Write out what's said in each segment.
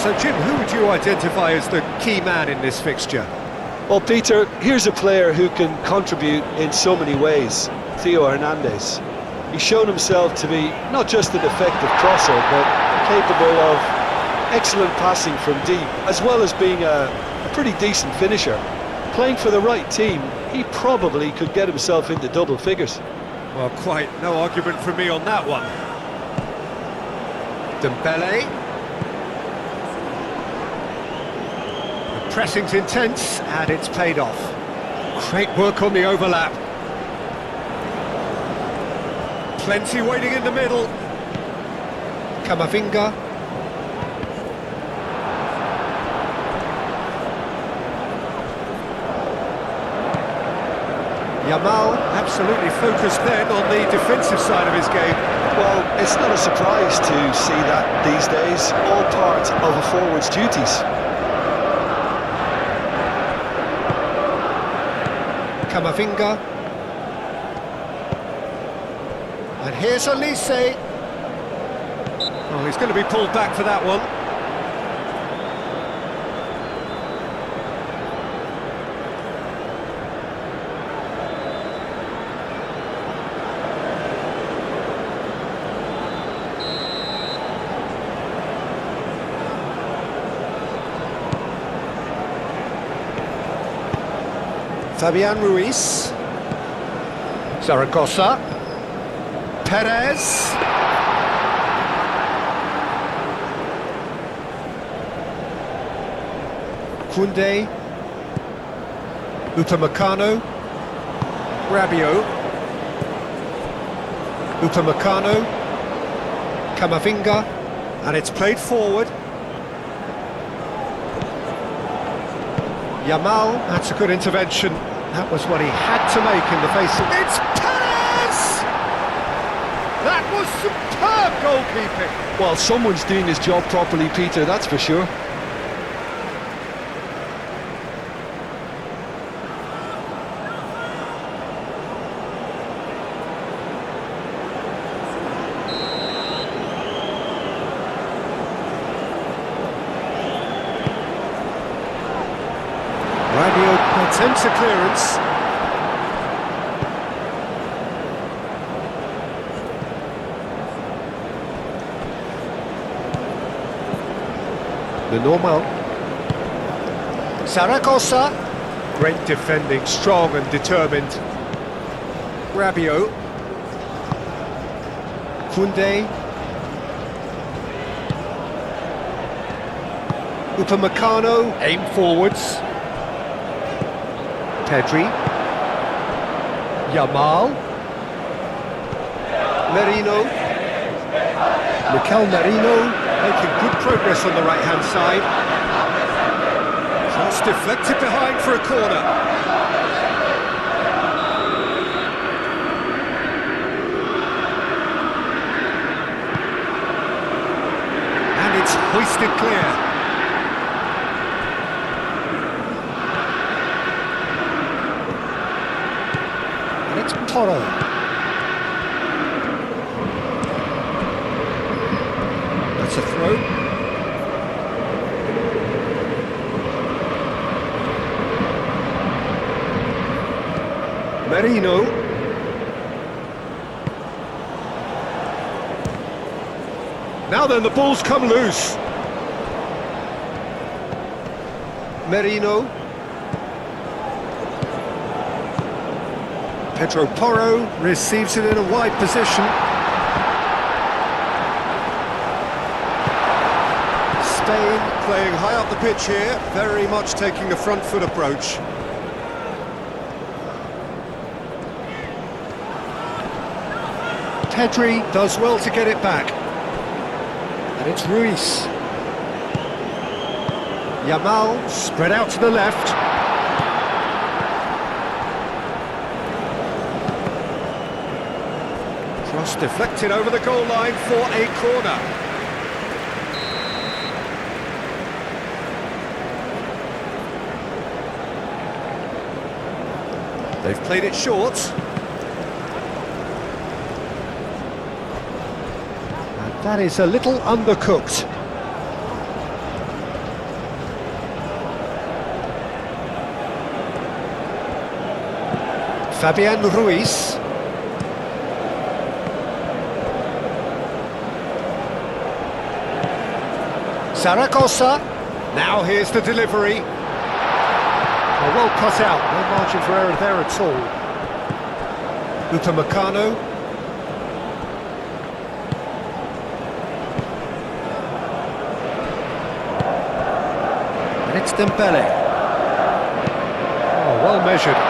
So Jim, who would you identify as the key man in this fixture? Well, Peter, here's a player who can contribute in so many ways. Theo Hernandez. He's shown himself to be not just an effective crosser, but capable of excellent passing from deep, as well as being a pretty decent finisher. Playing for the right team, he probably could get himself into double figures. Well, quite no argument from me on that one. Dembele. The pressing's intense, and it's paid off. Great work on the overlap. Plenty waiting in the middle. Camavinga. Yamal absolutely focused then on the defensive side of his game. Well, it's not a surprise to see that these days, all part of a forward's duties. Camavinga. And here's Olise. Oh, he's going to be pulled back for that one. Fabian Ruiz. Zaragoza. Perez. Koundé. Upamecano. Rabiot. Upamecano. Camavinga. And it's played forward. Yamal, that's a good intervention. That was what he had to make in the face of... It's Perez! That was superb goalkeeping! Well, someone's doing his job properly, Peter, that's for sure. Rabiot attempts a clearance. The normal. Zaragoza. Great defending, strong and determined. Rabiot. Koundé. Upamecano. Aim forwards. Pedri. Yamal. Merino. Mikel Merino making good progress on the right-hand side. Cross deflected behind for a corner. And it's hoisted clear. It's Toro. That's a throw. Merino. Now then, the ball's come loose. Merino. Pedro Porro receives it in a wide position. Spain playing high up the pitch here, very much taking a front foot approach. Pedri does well to get it back. And it's Ruiz. Yamal spread out to the left. Cross deflected over the goal line for a corner. They've played it short. And that is a little undercooked. Fabian Ruiz. Zaragoza. Now here's the delivery. Oh, well cut out, no margin for error there at all. Upamecano. And it's Dembele. Oh, well measured.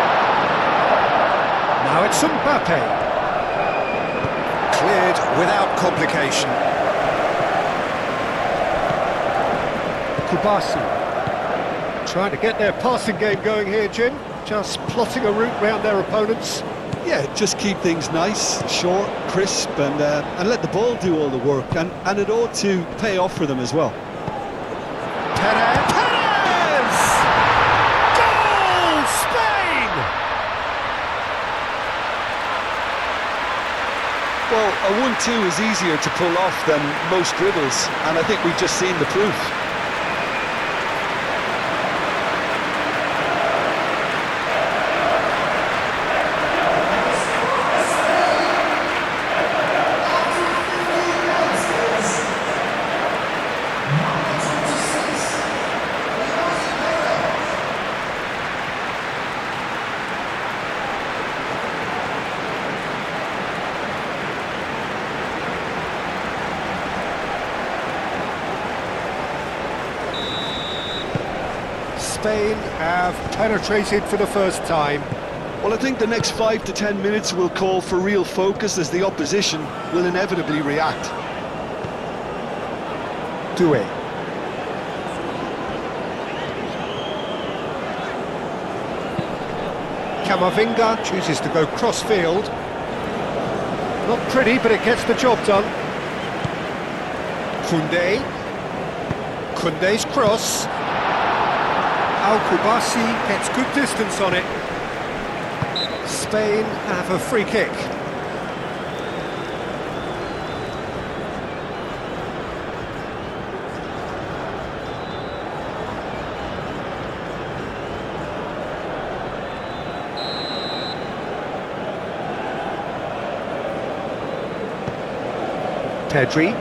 Now it's Mbappe. Cleared without complication. Kubasi. Trying to get their passing game going here, Jim. Just plotting a route round their opponents. Yeah, just keep things nice, short, crisp, and let the ball do all the work, and it ought to pay off for them as well. Perez! Goal! Spain! Well, a 1-2 is easier to pull off than most dribbles, and I think we've just seen the proof. Spain have penetrated for the first time. Well, I think the next 5 to 10 minutes will call for real focus, as the opposition will inevitably react. Doué. Camavinga chooses to go cross-field. Not pretty, but it gets the job done. Koundé. Koundé's cross. Al-Kubasi gets good distance on it. Spain have a free kick. Pedri.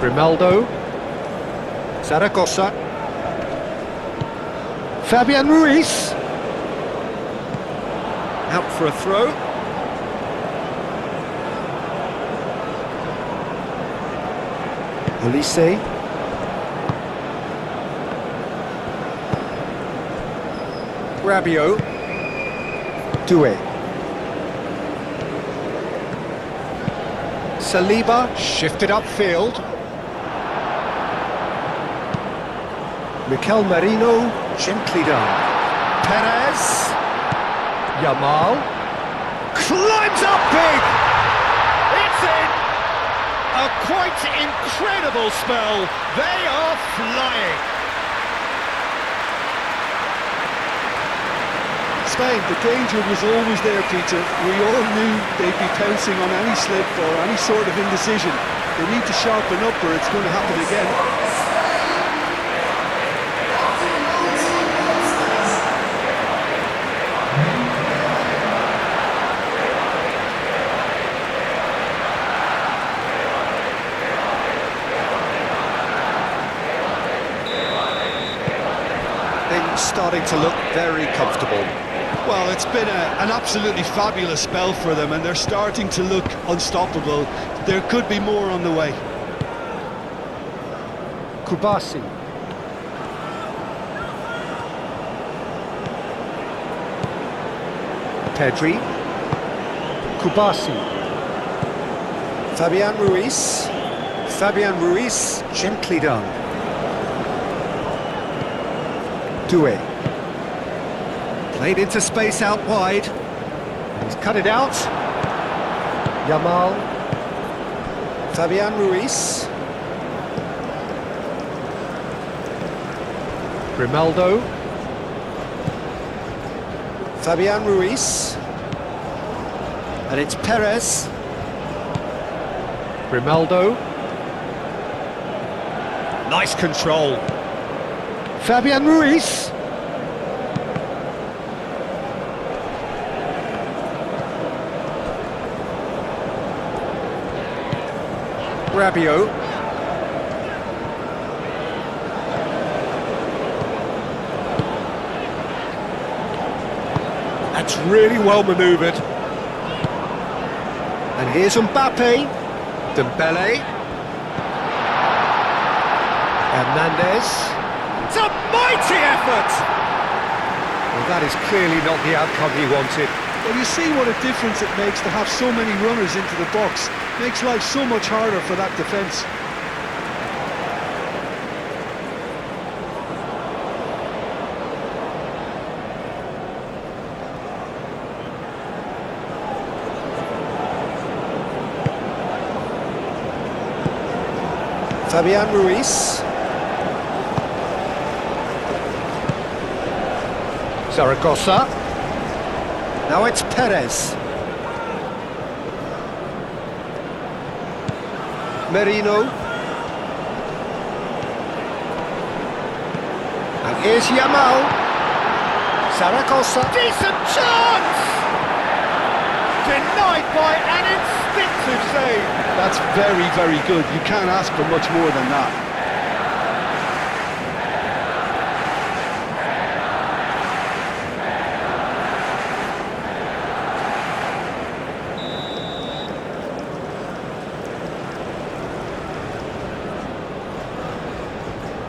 Grimaldo. Zaragoza. Fabian Ruiz. Out for a throw. Olise. Rabiot. Doué. Saliba shifted upfield. Mikel Merino, gently done. Perez. Yamal. Climbs up big! It's in! A quite incredible spell. They are flying. Spain, the danger was always there, Peter. We all knew they'd be pouncing on any slip or any sort of indecision. They need to sharpen up or it's going to happen again. Starting to look very comfortable. Well, it's been an absolutely fabulous spell for them, and they're starting to look unstoppable. There could be more on the way. Kubasi. Pedri. Kubasi. Fabian Ruiz. Fabian Ruiz, gently done. Doué. Played into space out wide. He's cut it out. Yamal. Fabian Ruiz. Grimaldo. Fabian Ruiz. And it's Perez. Grimaldo. Nice control. Fabian Ruiz. Rabiot. That's really well manoeuvred. And here's Mbappe. Dembele. Hernandez. It's a mighty effort! Well, that is clearly not the outcome he wanted. Well, you see what a difference it makes to have so many runners into the box. Makes life so much harder for that defence. Fabian Ruiz. Zaragoza. Now it's Perez. Merino. And here's Yamal. Zaragoza. Decent chance! Denied by an instinctive save. That's very, very good. You can't ask for much more than that.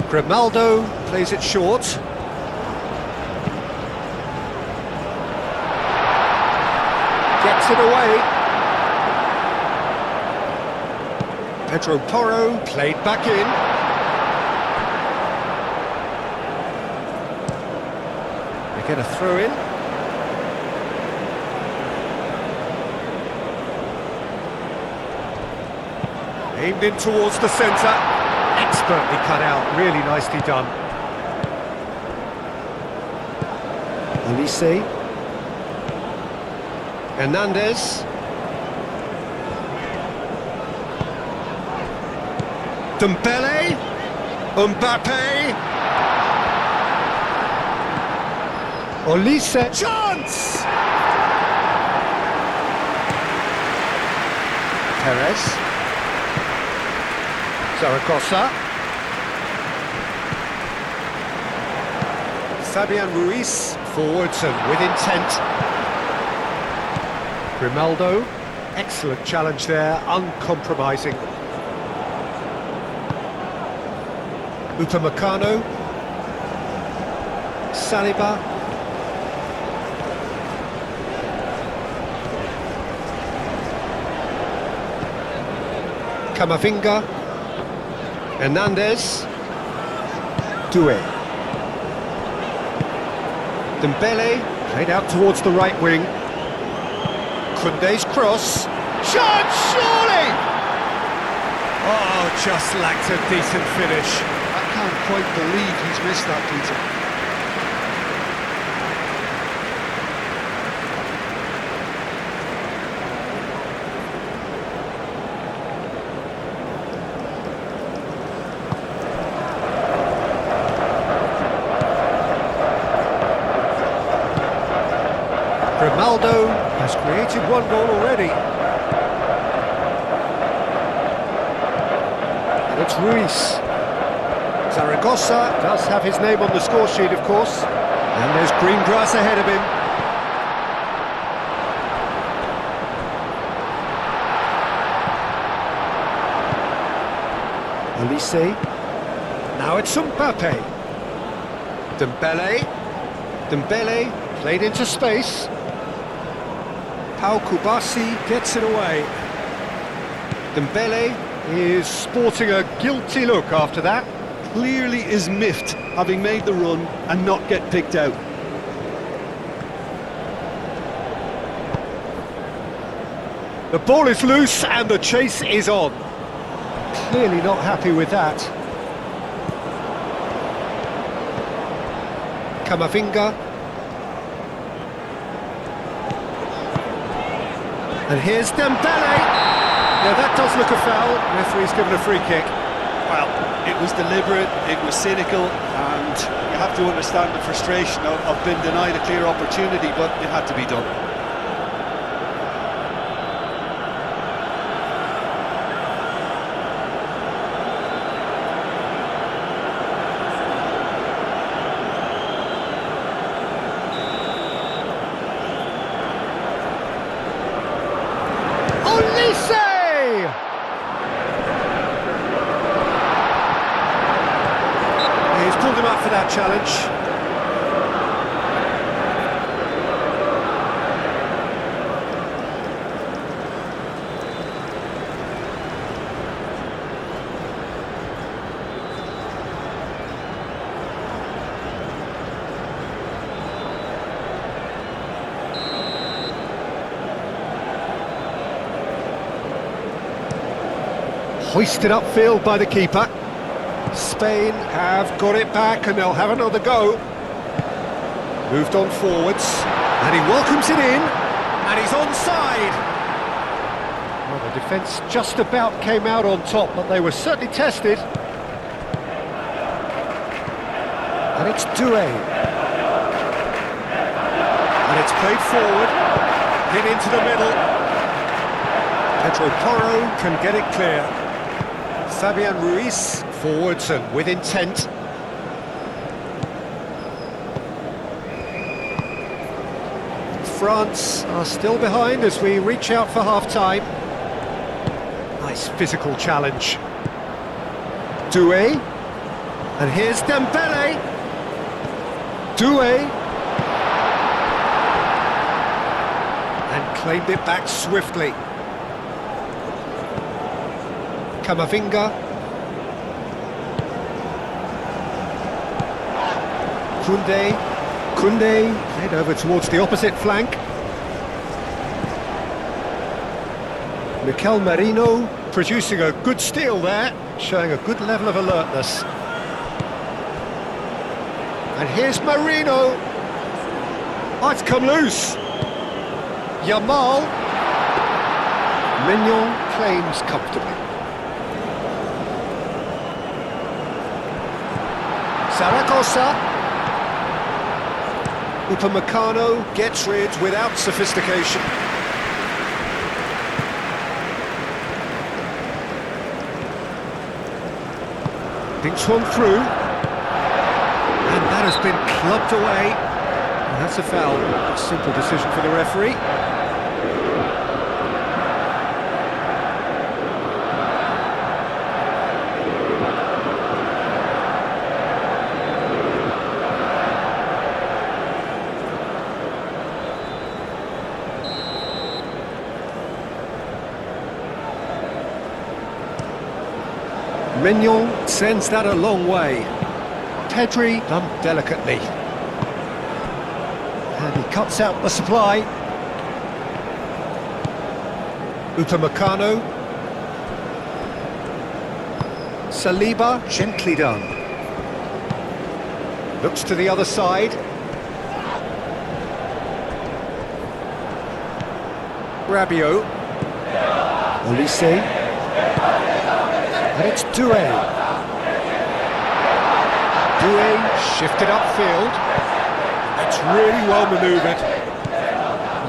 Grimaldo plays it short. Gets it away. Pedro Porro played back in. They get a throw in. Aimed in towards the centre. Expertly cut out, really nicely done. Olise. Hernandez. Dembele. Mbappe. Olise. Chance! Perez. Zaragoza. Fabian Ruiz, forwards and with intent. Grimaldo, excellent challenge there, uncompromising. Upamecano. Saliba. Camavinga. Hernandez. Doué. Dembele, played out towards the right wing. Koundé's cross. Chance, surely! Oh, just lacked a decent finish. I can't quite believe he's missed that, Peter. Grimaldo has created one goal already. And it's Ruiz. Zaragoza does have his name on the score sheet, of course. And there's green grass ahead of him. Olise. Now it's Mbappe. Dembele. Dembele played into space. Pau Kubasi gets it away. Dembele is sporting a guilty look after that. Clearly is miffed, having made the run and not get picked out. The ball is loose and the chase is on. Clearly not happy with that. Camavinga. And here's Dembele. Yeah, that does look a foul. Referee's given a free kick. Well, It was deliberate, it was cynical, and you have to understand the frustration of being denied a clear opportunity, but it had to be done. He's pulled him up for that challenge. Hoisted upfield by the keeper. Spain have got it back and they'll have another go. Moved on forwards, and he welcomes it in, and he's onside. Well, the defence just about came out on top, but they were certainly tested. And it's Doué. And it's played forward, hit into the middle. Pedro Porro can get it clear. Fabian Ruiz forwards and with intent. France are still behind as we reach out for half-time. Nice physical challenge. Doué. And here's Dembele. Doué. And claimed it back swiftly. Camavinga. Koundé played over towards the opposite flank. Mikel Merino producing a good steal there, showing a good level of alertness. And here's Merino. Oh, it's come loose. Yamal. Mignon claims comfortably. Zaragoza. Upamecano gets rid without sophistication. Dinks one through. And that has been clubbed away. And that's a foul. A simple decision for the referee. Mignon sends that a long way. Pedri done delicately. And he cuts out the supply. Upamecano. Saliba, gently done. Looks to the other side. Rabiot. Olise. And it's Doué. Doué shifted upfield. That's really well manoeuvred.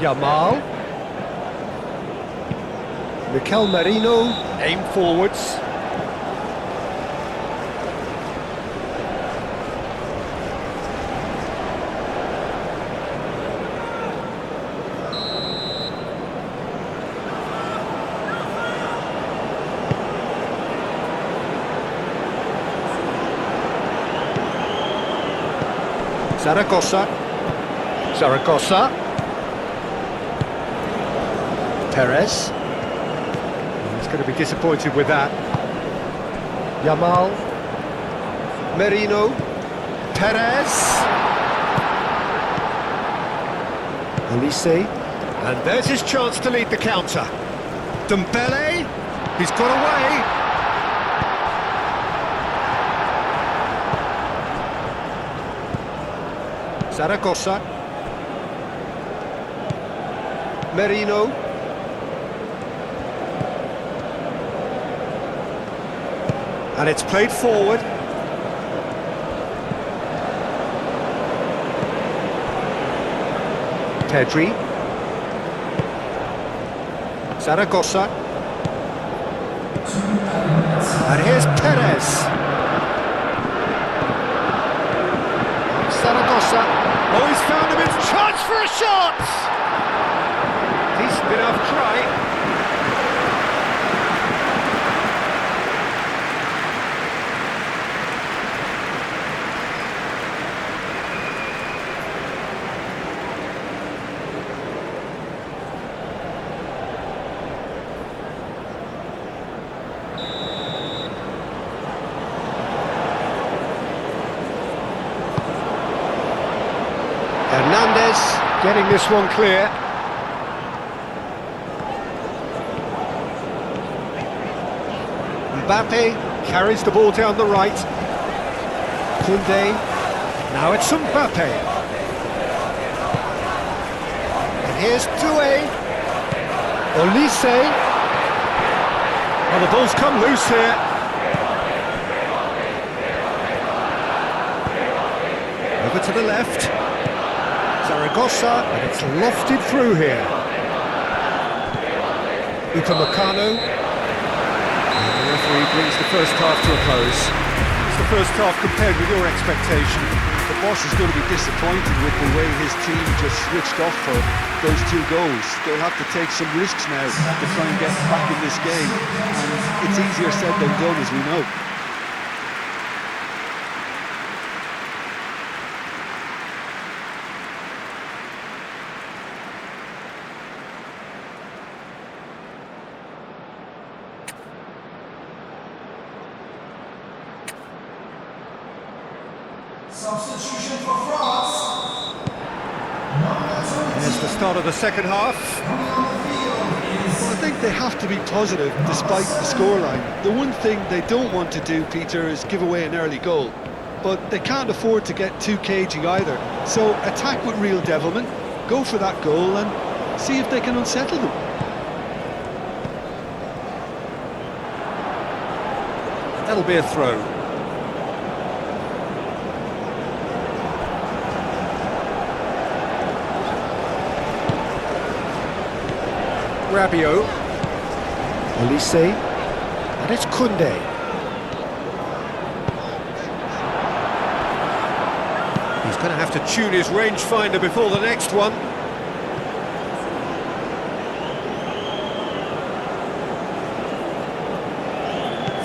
Yamal. Mikel Merino, aim forwards. Zaragoza. Perez. He's going to be disappointed with that. Yamal. Merino. Perez. Olise. And there's his chance to lead the counter. Dembele. He's got away. Zaragoza. Merino. And it's played forward. Pedri. Zaragoza. And here's Perez. Zaragoza. Oh, he's found him in chance for a shot! Decent enough try. Hernandez getting this one clear. Mbappe carries the ball down the right. Koundé. Now it's Mbappe. And here's Doué. Olise. Well, the ball's come loose here. Over to the left. Zaragoza, and it's lofted through here. Upamecano. And the referee brings the first half to a close. It's the first half compared with your expectation. The boss is going to be disappointed with the way his team just switched off for those 2 goals. They'll have to take some risks now to try and get back in this game. And it's easier said than done, as we know. Substitution for France. There's the start of the second half. Well, I think they have to be positive despite the scoreline. The one thing they don't want to do, Peter, is give away an early goal. But they can't afford to get too cagey either. So attack with real devilment, go for that goal and see if they can unsettle them. That'll be a throw. Rabiot. Olise. And it's Koundé. He's going to have to tune his rangefinder before the next one.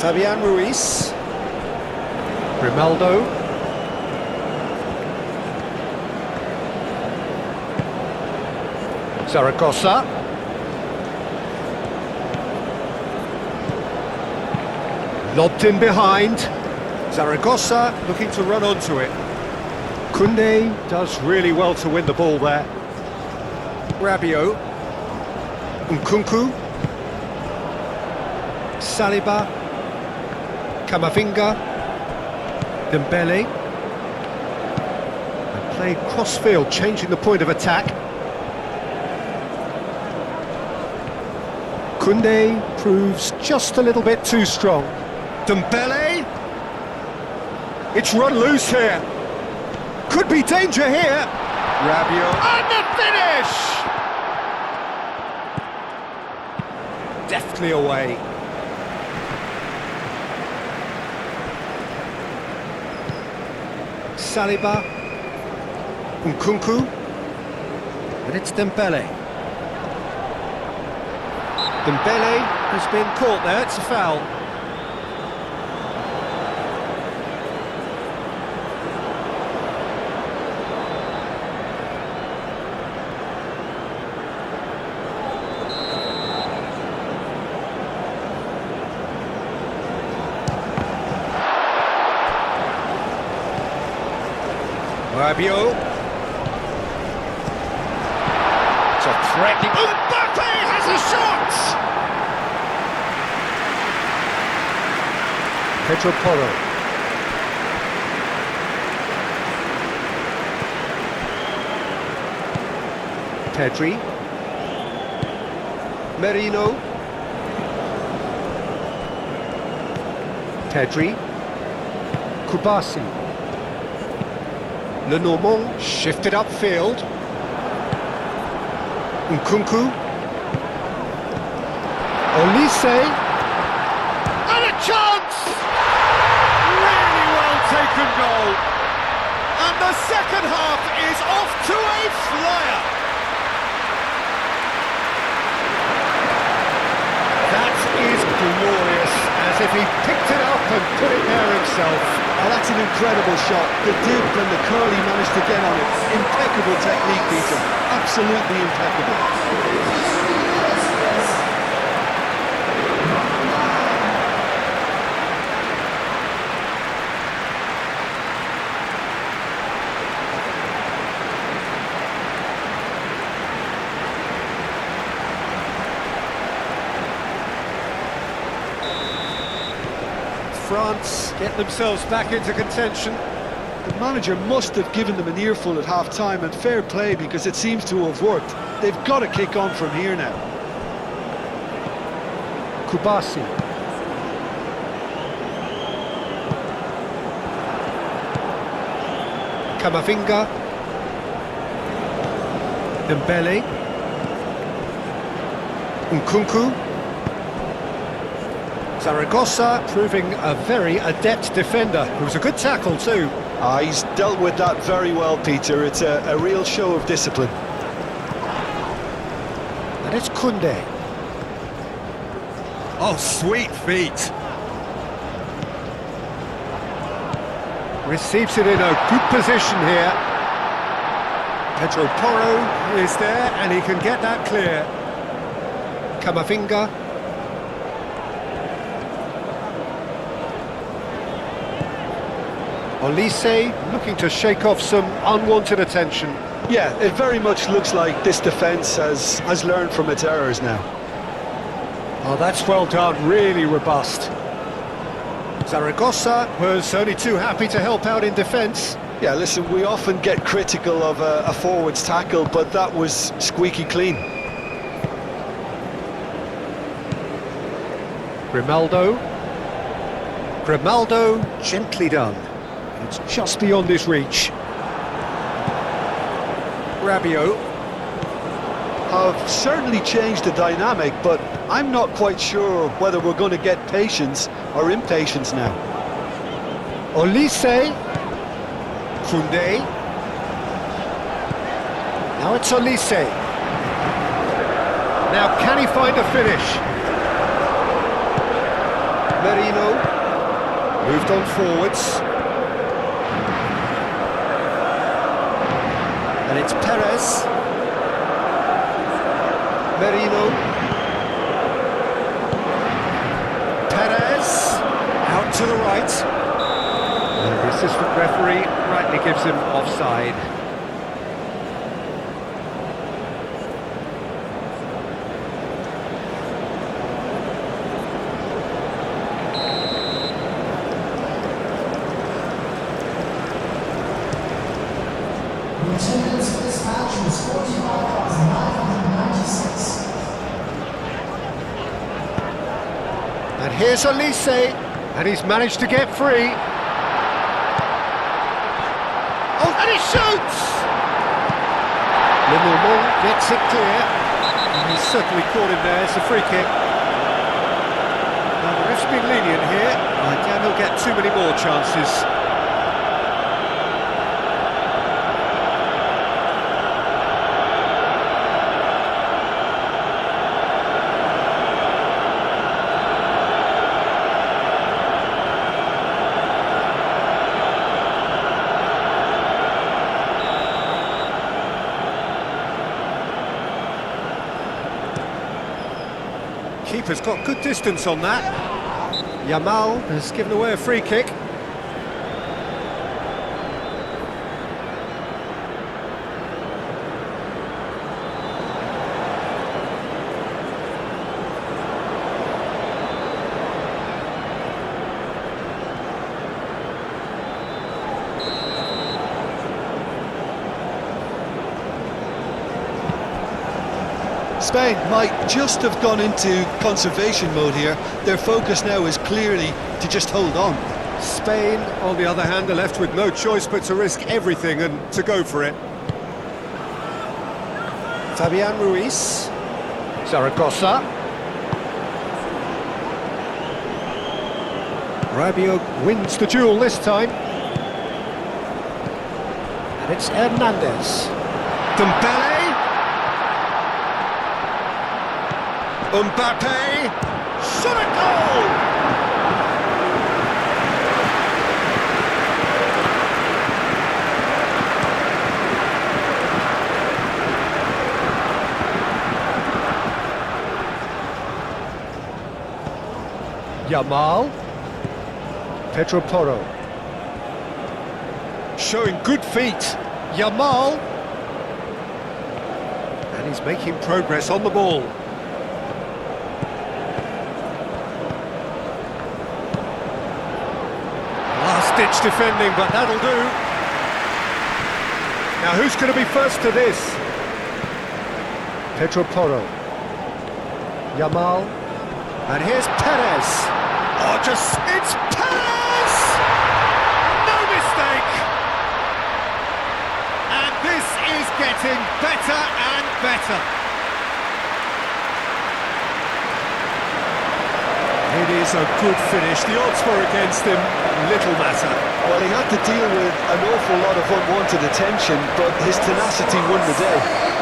Fabian Ruiz. Grimaldo. Zaragoza. Lobbed in behind. Zaragoza looking to run onto it. Koundé does really well to win the ball there. Rabiot. Nkunku. Saliba. Camavinga. Dembele. And played cross-field, changing the point of attack. Koundé proves just a little bit too strong. Dembele. It's run loose here. Could be danger here. Rabiot. And the finish! Deftly away. Saliba. Nkunku. And it's Dembele. Dembele has been caught there, it's a foul. Rabiot. It's a threatening... Mbappe has a shot! Pedro Porro. Pedri. Merino. Pedri. Kubasi. Le Normand shifted upfield. Nkunku. Olise. And a chance! Really well taken goal. And the second half is off to a flyer. That is glorious, as if he picked it up and put it there himself. Oh, that's an incredible shot. The dip and the curl he managed to get on it. Impeccable technique, Peter. Absolutely impeccable. France get themselves back into contention. The manager must have given them an earful at half-time, and fair play, because it seems to have worked. They've got to kick on from here now. Kubasi. Camavinga. Dembele. Nkunku. Zaragoza proving a very adept defender. It was a good tackle too. He's dealt with that very well, Peter. It's a real show of discipline. And it's Koundé. Oh, sweet feet. Receives it in a good position here. Pedro Porro is there and he can get that clear. Camavinga. Olise looking to shake off some unwanted attention. Yeah, it very much looks like this defence has learned from its errors now. Oh, that's well done, really robust. Zaragoza was only too happy to help out in defence. Yeah, listen, we often get critical of a forward's tackle, but that was squeaky clean. Grimaldo. Grimaldo, gently done. It's just beyond his reach. Rabiot. Have certainly changed the dynamic, but I'm not quite sure whether we're going to get patience or impatience now. Olise. Koundé. Now it's Olise. Now can he find a finish? Merino. Moved on forwards. And it's Perez. Merino. Perez. Out to the right. And the assistant referee rightly gives him offside. The attendance for this match was 45,996. And here's Olise, and he's managed to get free. Oh, and he shoots! Le Normand gets it clear, and he's certainly caught him there. It's a free kick. Now the ref's been lenient here. I doubt he'll get too many more chances. Keeper's got good distance on that. Yamal has given away a free kick. Spain might just have gone into conservation mode here. Their focus now is clearly to just hold on. Spain, on the other hand, are left with no choice but to risk everything and to go for it. Fabian Ruiz. Zaragoza. Rabiot wins the duel this time. And it's Hernandez. Dembele. Mbappe. Shot a goal! Yamal. Pedro Porro. Showing good feet. Yamal. And he's making progress on the ball. Last-ditch defending, but that'll do. Now who's going to be first to this? Pedro Porro. Yamal. And here's Perez. Oh, it's Perez! No mistake! And this is getting better and better. It is a good finish. The odds were against him, little matter. Well, he had to deal with an awful lot of unwanted attention, but his tenacity won the day.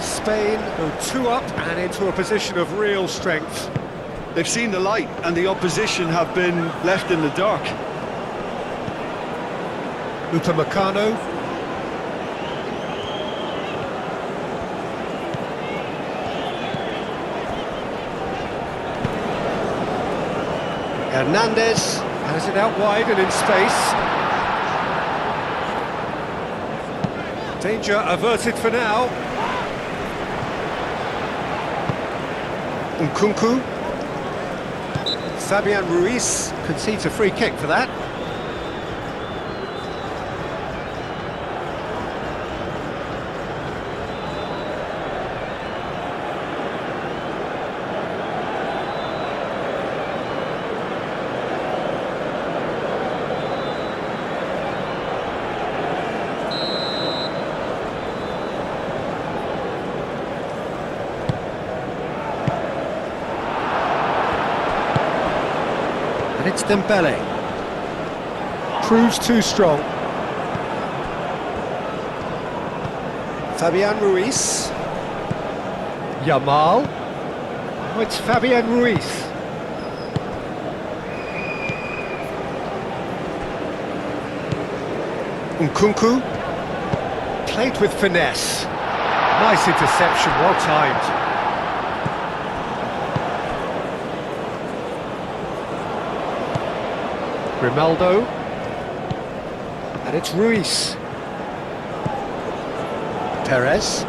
Spain go 2 up and into a position of real strength. They've seen the light and the opposition have been left in the dark. Upamecano. Hernandez has it out wide and in space. Danger averted for now. Nkunku. Fabian Ruiz concedes a free kick for that. And it's Dembele. Proves too strong. Fabian Ruiz. Yamal. Oh, it's Fabian Ruiz. Nkunku. Played with finesse. Nice interception, well timed. Grimaldo, and it's Ruiz. Perez.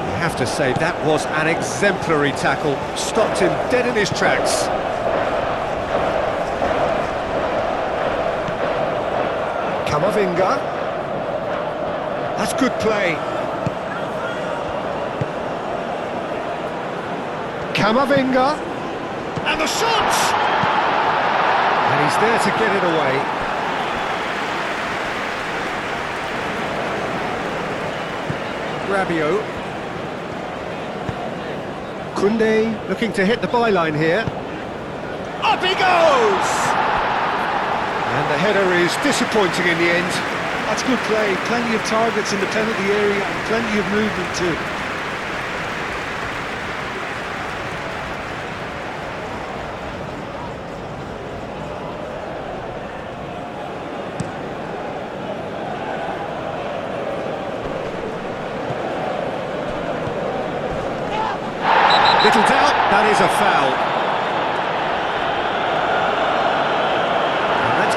You have to say that was an exemplary tackle, stopped him dead in his tracks. Camavinga. That's good play. Camavinga. And the shot! And he's there to get it away. Rabiot. Koundé looking to hit the byline here. Up he goes! And the header is disappointing in the end. That's good play. Plenty of targets in the penalty area and plenty of movement too. Little doubt, that is a foul.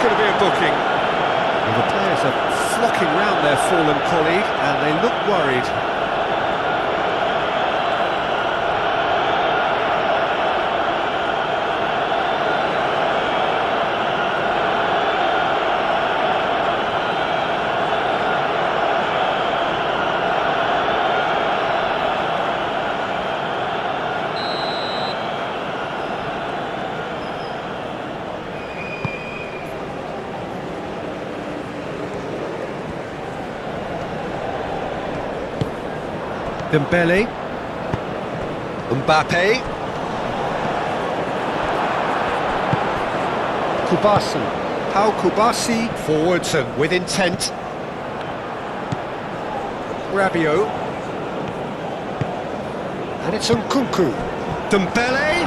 going to be a booking. Well, the players are flocking round their fallen colleague and they look worried. Dembele, Mbappe, Kubasi, Pau Kubasi, forwards and with intent. Rabiot, and it's Nkunku. Dembele,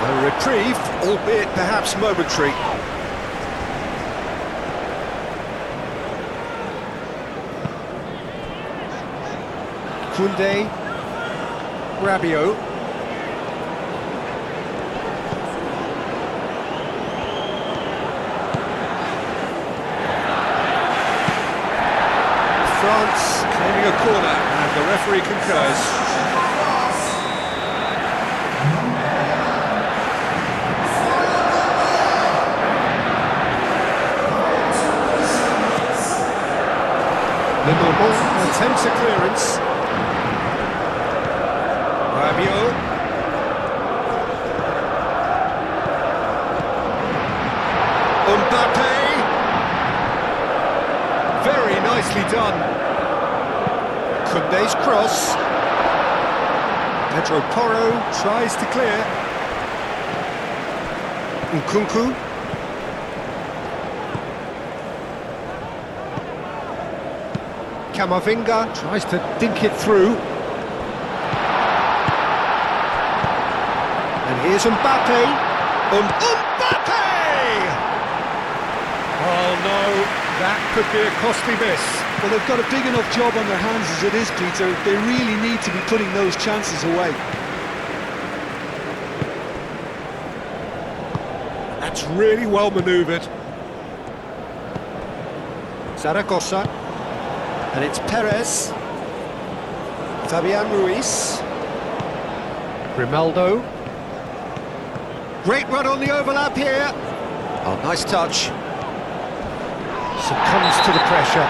a reprieve, albeit perhaps momentary. Koundé, Rabiot, France claiming a corner and the referee concurs. Lenormand attempts a clearance. Rabiot. Mbappe. Very nicely done. Koundé's cross. Pedro Porro tries to clear. Nkunku. Camavinga tries to dink it through. And here's Mbappe. Mbappe! Oh no, that could be a costly miss. Well, they've got a big enough job on their hands as it is, Peter. They really need to be putting those chances away. That's really well manoeuvred. Zaragoza. And it's Perez. Fabian Ruiz. Grimaldo. Great run on the overlap here. Oh, nice touch. Succumbs to the pressure.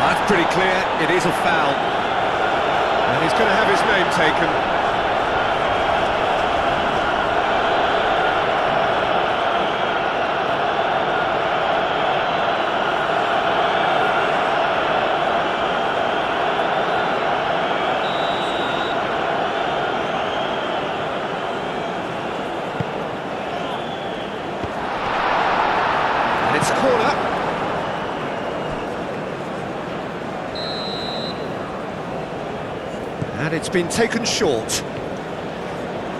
That's pretty clear. It is a foul. And he's going to have his name taken. It's a corner. And it's been taken short.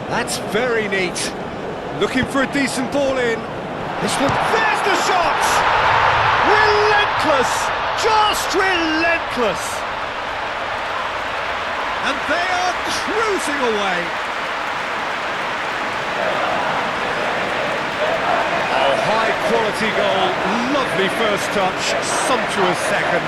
That's very neat. Looking for a decent ball in. This one, there's the shot! Relentless! Just relentless! And they are cruising away. High-quality goal, lovely first touch, sumptuous second.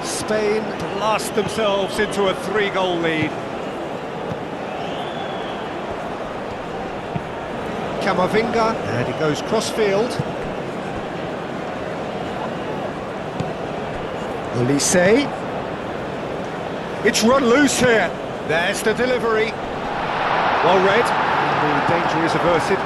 Spain blast themselves into a 3-goal lead. Camavinga, and he goes cross-field. Olise. It's run loose here. There's the delivery. Well read, and the danger is averted.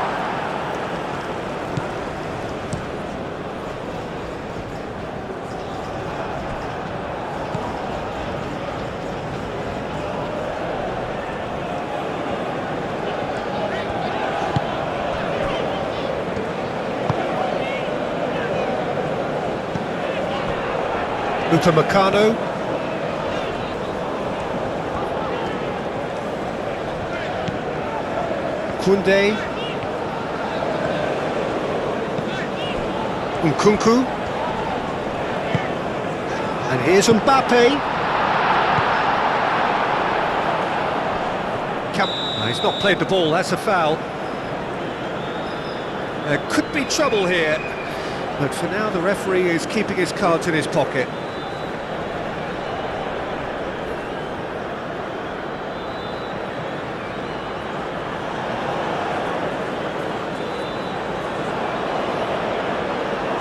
Upamecano. Koundé. Nkunku. And here's Mbappe. No, he's not played the ball, that's a foul. There could be trouble here, but for now the referee is keeping his cards in his pocket.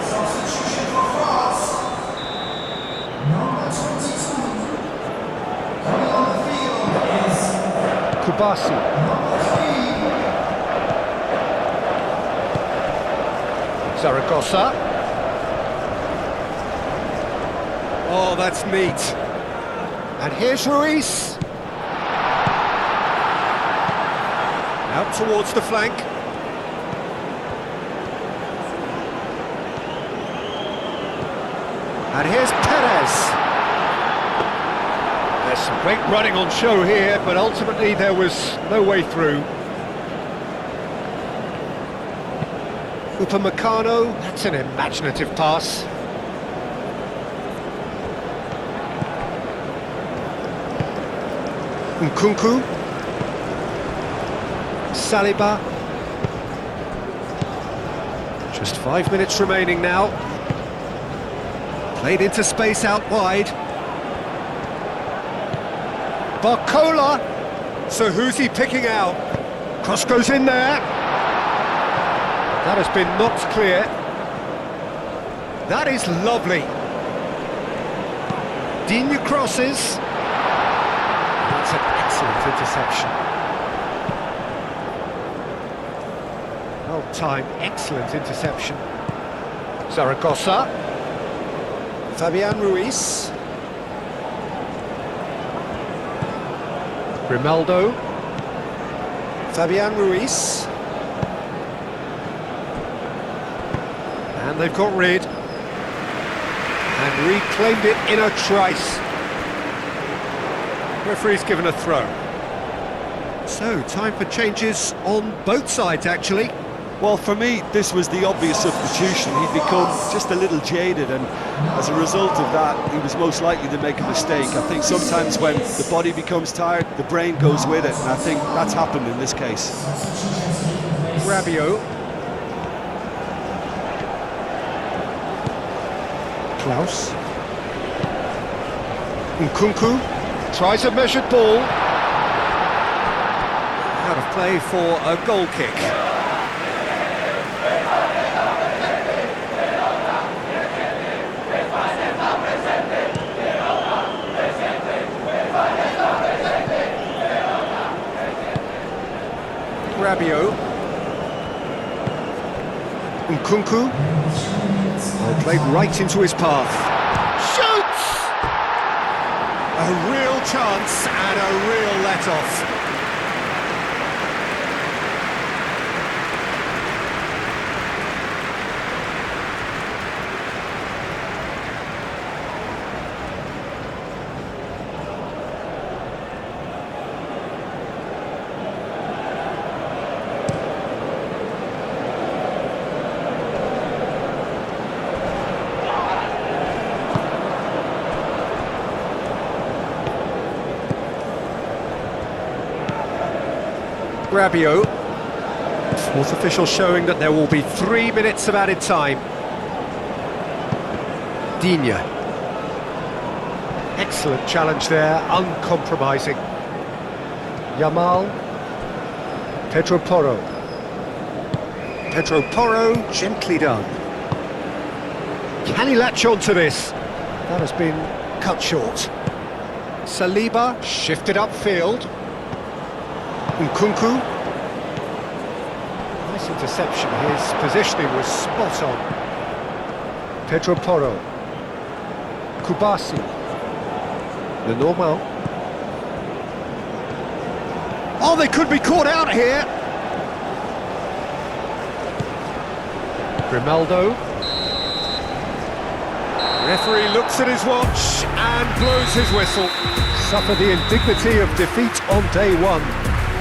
Substitution for France. Number 22. Coming on the field is Kubasi. number 3. Zaragoza. Oh, that's neat. And here's Ruiz. Out towards the flank. And here's Perez. There's some great running on show here, but ultimately there was no way through. Upamecano, that's an imaginative pass. Nkunku. Saliba. Just 5 minutes remaining now. Played into space out wide. Barcola. So who's he picking out? Cross goes in there. That has been knocked clear. That is lovely. Digne crosses. That's an excellent interception. Well timed, excellent interception. Zaragoza. Fabian Ruiz. Grimaldo. Fabian Ruiz. And they've got rid. And reclaimed it in a trice. Referee's given a throw. So, time for changes on both sides, actually. Well, for me, this was the obvious substitution. He'd become just a little jaded, and as a result of that, he was most likely to make a mistake. I think sometimes when the body becomes tired, the brain goes with it, and I think that's happened in this case. Rabiot. Klaus. Nkunku tries a measured ball. Out of play for a goal kick. Rabiot. Nkunku. Well, played right into his path. Shoots! A real chance and a real let-off. Rabiot. Fourth official showing that there will be 3 minutes of added time. Digne. Excellent challenge there, uncompromising. Yamal. Pedro Porro. Pedro Porro, gently done. Can he latch on to this? That has been cut short. Saliba shifted upfield. Nkunku. Nice interception, his positioning was spot on. Pedro Porro. Kubasi. Lenormand. Oh, they could be caught out here. Grimaldo. Referee looks at his watch and blows his whistle. Suffer the indignity of defeat on day one.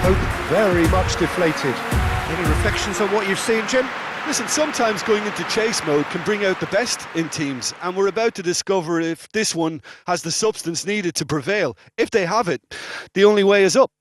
Hope very much deflated. Any reflections on what you've seen, Jim? Listen, sometimes going into chase mode can bring out the best in teams, and we're about to discover if this one has the substance needed to prevail. If they have it, the only way is up.